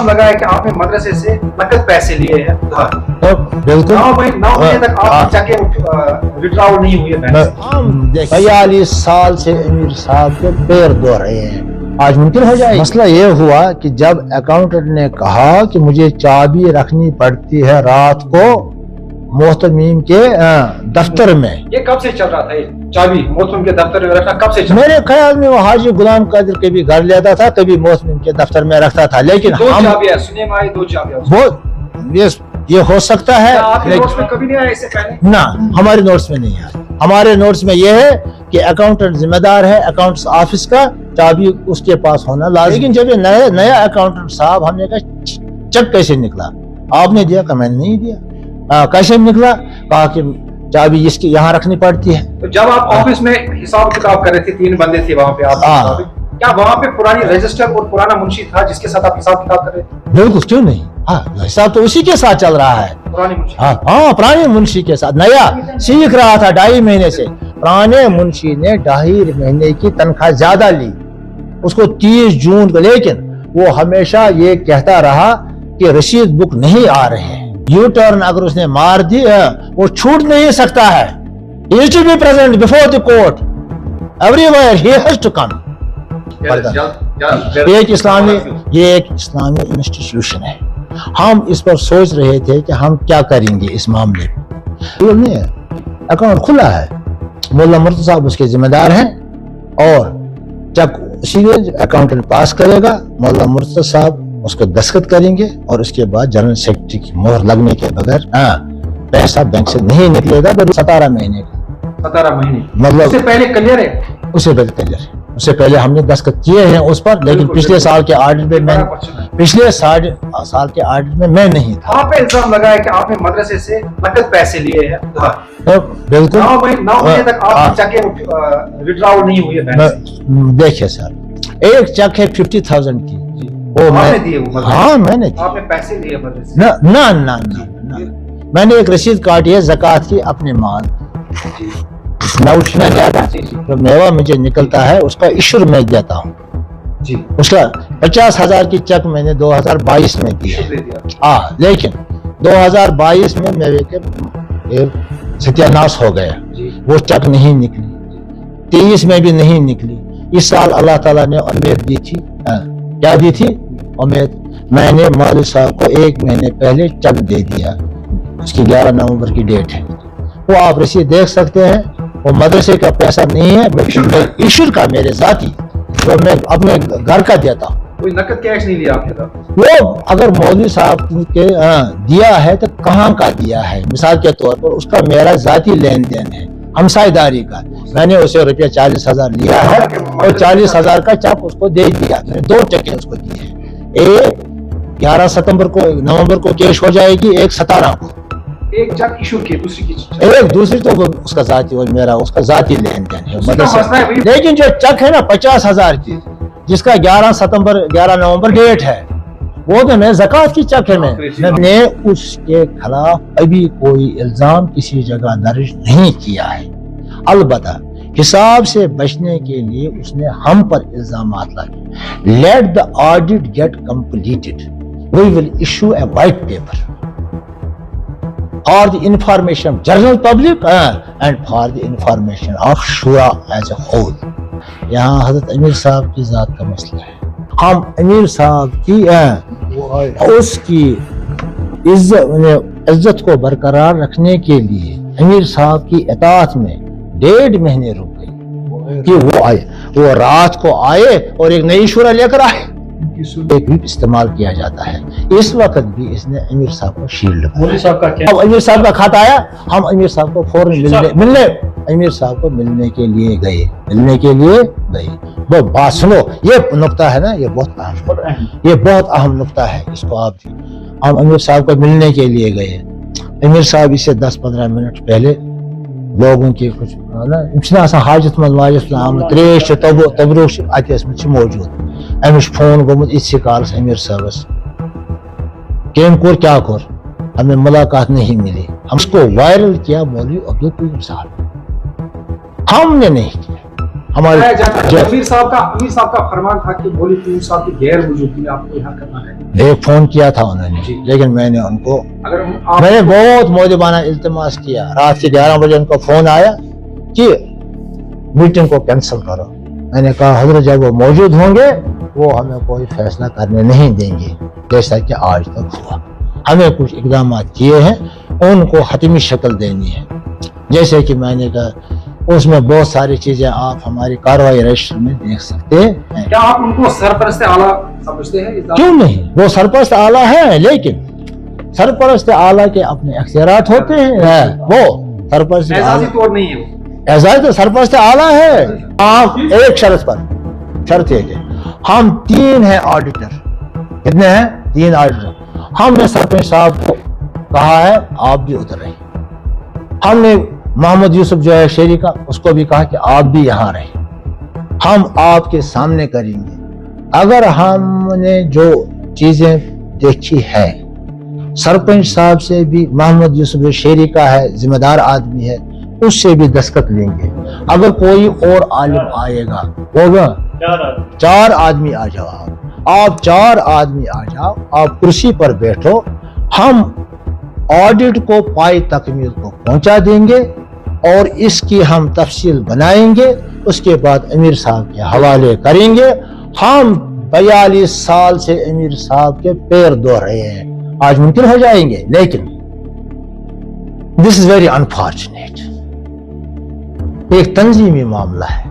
लगा है कि आपने मदरसे से नकद पैसे लिए हैं बिल्कुल 9 महीने तक आपकी चेकें विड्रॉल नहीं हुई है बैंक से। 42 साल से अमीर साहब के पैर धो रहे हैं, आज मुमकिन हो जाए। मसला ये हुआ कि जब अकाउंटेंट ने कहा कि मुझे चाबी रखनी पड़ती है रात को मोहतमीम के दफ्तर में, ये कब से चल रहा था? ये चाबी मोहतमीम के दफ्तर में रखना कब से चल रहा मेरे ख्याल में वो हाजी गुलाम कादिर कभी घर लेता था, कभी मोहतमीम के दफ्तर में रखता था, लेकिन दो हम चाबियां सुनने में आई, 2 चाबियां वो ये हो सकता है, आपके नोट्स में कभी नहीं आया इससे पहले? ना हमारे नोट्स में नहीं है। हमारे नोट्स में ये है कि अकाउंटेंट जिम्मेदार है अकाउंट्स ऑफिस का, चाबी उसके पास होना लाजिम। लेकिन जब ये नया अकाउंटेंट साहब, हमने कहा चेक कैसे निकला? आपने दिया? कहा मैंने नहीं दिया। कैसे निकला? कहा कि चाबी इसकी यहाँ रखनी पड़ती है। तो जब आप ऑफिस में हिसाब किताब कर रहे थे, 3 बंदे थे वहाँ पे, आप क्या वहाँ पे पुरानी रजिस्टर और पुराना मुंशी था जिसके साथ आप हिसाब किताब कर रहे थे? बिल्कुल, क्यों नहीं। हाँ, हिसाब तो उसी के साथ चल रहा है, पुराने मुंशी। हाँ पुराने मुंशी के साथ। नया सीख रहा था 2.5 महीने से, पुराने मुंशी ने 2.5 महीने की तनख्वाह ज्यादा ली उसको 30 जून को, लेकिन वो हमेशा ये कहता रहा कि रसीद बुक नहीं आ रहे हैं। यू टर्न अगर उसने मार दी वो छूट नहीं सकता है। He is to be present before the court everywhere, he has to come। ये एक इस्लामी इंस्टीट्यूशन है। हम इस पर सोच रहे थे कि हम क्या करेंगे इस मामले में। नहीं है, अकाउंट खुला है, मुल्ला मुर्तज़ा साहब उसके जिम्मेदार हैं और चेक सीधे अकाउंटेंट पास करेगा, मुल्ला मुर्तज़ा साहब उसको दस्तखत करेंगे और उसके बाद जनरल सेक्रेटरी की मोहर लगने के बगैर पैसा बैंक से नहीं निकलेगा। 17 महीने का, 17 महीने मतलब उससे पहले क्लियर है, उससे पहले क्लियर है। उससे पहले हमने दस्तखत किए हैं उस पर, लेकिन पिछले साल के ऑडिट में मैं मैं नहीं था। वहाँ पे इल्जाम लगा है कि आपने मदरसे से नकद पैसे लिए हैं बिल्कुल 9 महीने तक आपकी चेकें विड्रॉल नहीं हुई है बैंक से। देखिए सर, एक चेक है 50,000 की, वो आपने दिए? वो हाँ मैंने दिए। आपने पैसे लिए मदरसे से? ना मैंने एक रसीद काटी है ज़कात की अपने माल, नौश में जाता तो मेवा मुझे निकलता है उसका इशर में देता हूँ जी। उसका 50,000 की चेक मैंने 2022 में दी है, लेकिन 2022 में मेरे के सत्यानाश हो गया, वो चेक नहीं निकली, 23 में भी नहीं निकली। इस साल अल्लाह ताला ने उम्मीद दी थी, क्या दी थी उम्मीद, मैंने मौलवी साहब को 1 महीने पहले चेक दे दिया, उसकी 11 नवंबर की डेट है, वो आप रसीद देख सकते हैं। वो मदरसे का पैसा नहीं है, इशर का मेरे जाती, तो मैं अपने घर का देता हूँ। कोई नकद कैश नहीं लिया आपने? वो अगर मौलवी साहब के दिया है तो कहाँ का दिया है, मिसाल के तौर पर उसका मेरा जाती लेन देन है हमसायदारी का, मैंने उसे रुपया 40,000 लिया है और 40,000 का चेक उसको दे दिया। मैंने 2 चेकें उसको दी है, एक 11 नवंबर को कैश हो जाएगी, एक 17 को। एक चेक इशू की, दूसरी तो उसका जाती और मेरा उसका जाती लेन देन है। लेकिन जो चेक है ना 50,000 की, जिसका 11 नवंबर डेट है, वो तो मैं ज़कात की चेक है। मैंने उसके खिलाफ अभी कोई इल्जाम किसी जगह दर्ज नहीं किया है, अलबत्ता हिसाब से बचने के लिए उसने हम पर इल्जामात लगाए। Let the audit get completed, we will issue a white paper for the information of general public and for the information of shura as a whole। यहाँ हजरत अमीर साहब की जात का मसला है। हम अमीर साहब की उसकी इज्जत को बरकरार रखने के लिए अमीर साहब की इताअत में 1.5 महीने रुक गए कि वो आए, वो रात को आए और एक नई शुरा लेकर आए, एक भी इस्तेमाल किया जाता है। इस वक्त भी इसने अमीर साहब को शील्ड, अब अमीर साहब का खत आया, हम अमीर साहब को फौरन मिलने अमीर साहब को मिलने के लिए गए। वो बात सुनो, ये नुक्ता है ना, ये बहुत अहम नुक्ता है, इसको आप भी। हम अमीर साहब को मिलने के लिए गए, अमीर साहब इससे 10-15 मिनट पहले लोगों की कुछ हाजत मंद त्रेश तबरुश मौजूद, अमिश फोन गोमुत इसी कालस अमीर साहबस केम कोर क्या कोर, हमें मुलाकात नहीं मिली, हम उसको वायरल किया मौलवी अब्दुल करीम साहब, हमने नहीं किया। हमारे अमीर साहब का फरमान था कि मौलवी तय्यूब साहब की गैर मौजूदगी में आपको यहाँ करना है। एक फोन किया था उन्होंने, लेकिन मैंने उनको अगर मैंने बहुत मौजबाना इल्तिमास किया। रात के 11 बजे उनका फोन आया कि मीटिंग को कैंसिल करो। मैंने कहा हजरत जब वो मौजूद होंगे वो हमें कोई फैसला करने नहीं देंगे, जैसा कि आज तक हुआ। हमें कुछ इकदाम किए हैं, उनको हतमी शक्ल देनी है। जैसे कि मैंने कहा उसमें बहुत सारी चीजें आप हमारी कार्रवाई रजिस्टर में देख सकते हैं। क्या आप उनको सरपरस्त आला समझते हैं? क्यों नहीं, वो सरपरस्त आला है, लेकिन सरपरस्त आला के अपने अख्तियारात होते हैं। वो सरपरस्त एजाजी तौर नहीं है वो। एजाज तो सरपरस्त आला है। आप एक शर्त है कि हम 3 हैं ऑडिटर। कितने हैं? 3 ऑडिटर। हमने सरपंच साहब को कहा है आप भी उधर रहिए। हमने मोहम्मद यूसुफ जो है शेरी का, उसको भी कहा कि आप भी यहाँ रहिए। हम आपके सामने करेंगे। अगर हमने जो चीजें देखी है, सरपंच साहब से भी, मोहम्मद यूसुफ शेरी का है, जिम्मेदार आदमी है, उससे भी दस्तखत लेंगे। अगर कोई और आलिम आएगा, होगा 4 आदमी आ जाओ, आप 4 आदमी आ जाओ, आप कुर्सी पर बैठो, हम ऑडिट को पाई तकमील को पहुंचा देंगे और इसकी हम तफसील बनाएंगे। उसके बाद अमीर साहब के हवाले करेंगे। हम 42 साल से अमीर साहब के पैर धो रहे हैं, आज मुमकिन हो जाएंगे, लेकिन दिस इज वेरी अनफॉर्चुनेट। एक तंजीमी मामला है,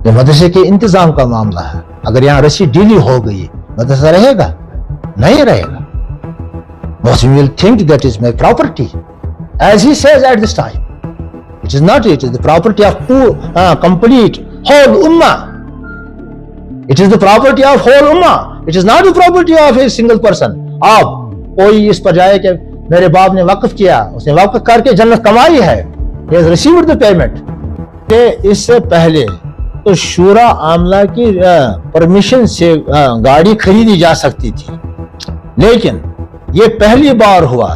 ये मदरसे के इंतजाम का मामला है। अगर यहाँ रस्सी ढीली हो गई, मदरसा रहेगा? नहीं रहेगा। Muslim will think that is my property, as he says at this time. It is not. It is the property of complete whole ummah. It is the property of whole ummah. It is not the property of a single person. आप कोई इस पर जाए कि मेरे बाप ने वक्फ किया, उसने वक्फ करके जन्नत कमाई है, he has received the payment. कि इससे पहले तो शूरा आमला की परमिशन से गाड़ी खरीदी जा सकती थी, लेकिन ये पहली बार हुआ।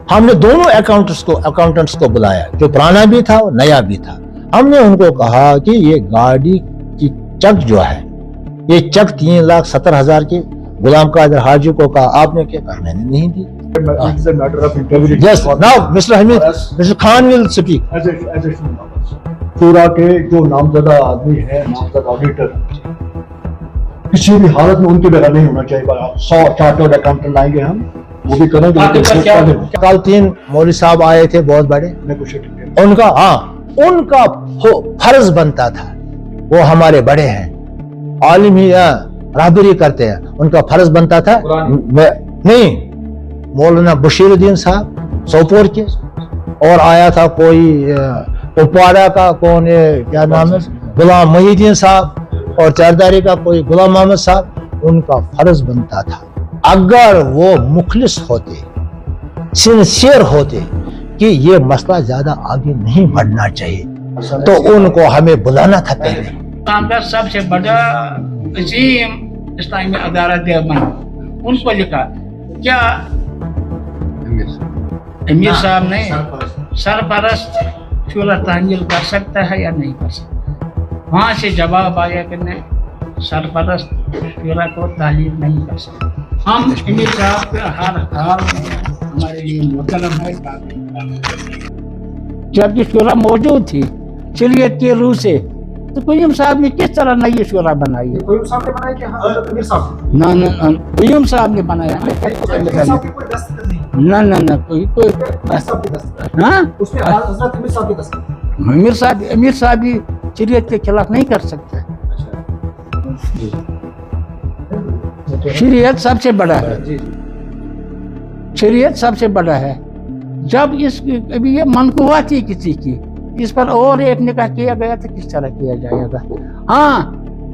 हमने दोनों अकाउंटेंट्स को बुलाया, जो पुराना भी था और नया भी था। हमने उनको कहा कि ये गाड़ी की चक जो है, ये चक 3,70,000 की गुलाम कादिर हाजी को कहा, आपने क्या कहा? मैंने नहीं दी। Yes, now Mr. Hamid, Mr. Khan will speak. शूरा के जो नामजदा आदमी है, नामजदा ऑडिटर, किसी भी हालत में उनके बगैर नहीं होना चाहिए। 100 चार्टर्ड अकाउंटेंट लाएंगे हम, वो भी करेंगे। कल 3 मौलवी साहब आए थे बहुत बड़े, उनका फर्ज बनता था, वो हमारे बड़े हैं, आलिम ही रहबरी करते हैं, उनका फर्ज बनता था। नहीं, मौलाना बशीरुद्दीन साहब सोपोर के, और आया था कोई कुपवाड़ा का, कौन है, क्या नाम है, गुलाम मोहिद्दीन साहब, और चारदारी का कोई गुलाम मोहम्मद साहब। उनका फर्ज बनता था, अगर वो मुखलिस होते, सिंसियर होते कि ये मसला ज्यादा आगे नहीं बढ़ना चाहिए, तो उनको हमें बुलाना था पहले। का सबसे बड़ा अजीम इस्लामी अदालत देवबंद, उनको लिखा क्या अमीर साहब ने सरपरस्त शूरा तहमील कर सकता है या नहीं कर सकता? वहाँ से जवाब आया कि नहीं, सरपरस्त शूरा को तालीम नहीं कर सकता। हम अमीर साहब के हर हाल में हमारे लिए मुतलब है। जबकि शूरा मौजूद थी शरीयत के रूह से, तो कुय्युम साहब ने किस तरह नई शूरा बनाई है? कुय्युम साहब ने बनाया कि अमीर साहब? ना, कुय्युम साहब ने बनाया। ना कोई अमीर साहब भी शरीयत के खिलाफ नहीं कर सकता। शरीयत सबसे बड़ा है, शरीयत सबसे बड़ा है। जब इस अभी ये मनकूवा थी किसी की, इस पर और एक निकाह किया गया तो किस तरह किया जाएगा? हाँ,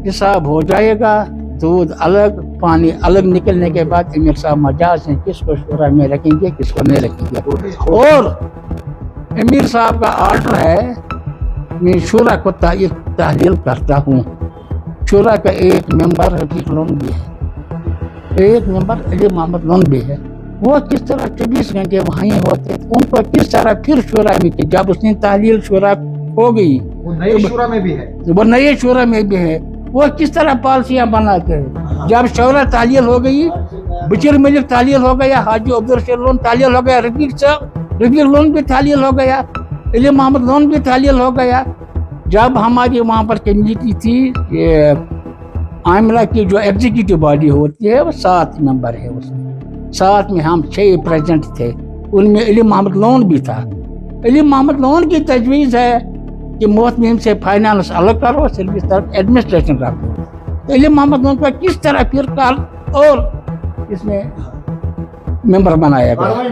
हिसाब हो जाएगा, दूध अलग पानी अलग निकलने के बाद अमीर साहब मजाज हैं, किसको शूरा में रखेंगे किसको नहीं रखेंगे। और अमीर साहब का ऑर्डर है, मैं शूरा को तहलील करता हूँ। शूरा का एक मेंबर हकीक लोन भी है, एक मेंबर अली मोहम्मद लोन भी है। वो किस तरह 24 घंटे वहीं होते, उनको किस तरह फिर शूरा में, जब उसने तहलील शूरा हो गई वो नए शूरा में भी है। वो नए शूरा में भी है। वो किस तरह पॉलिसियाँ बनाते हैं। जब शौरा तालील हो गई, बशीर मलिक तालील हो गया, हाजी अब्दुल रशीद लोन तालील हो गया, रफीक लोन भी तालील हो गया, अली मोहम्मद लोन भी तालील हो गया। जब हमारी वहाँ पर कमेटी थी, ये आमला की जो एग्जीक्यूटिव बॉडी होती है वो 7 मेंबर है, उसमें 7 में हम 6 प्रेसिडेंट थे, उनमें अली मोहम्मद लोन भी था। अली मोहम्मद लोन की तजवीज़ है कि मोहतमीम से फाइनेंस अलग करो, सिर्फ इस तरफ एडमिनिस्ट्रेशन रखो। अली मोहम्मद लोन को किस तरह फिर कल और इसमें मेंबर बनाया गया।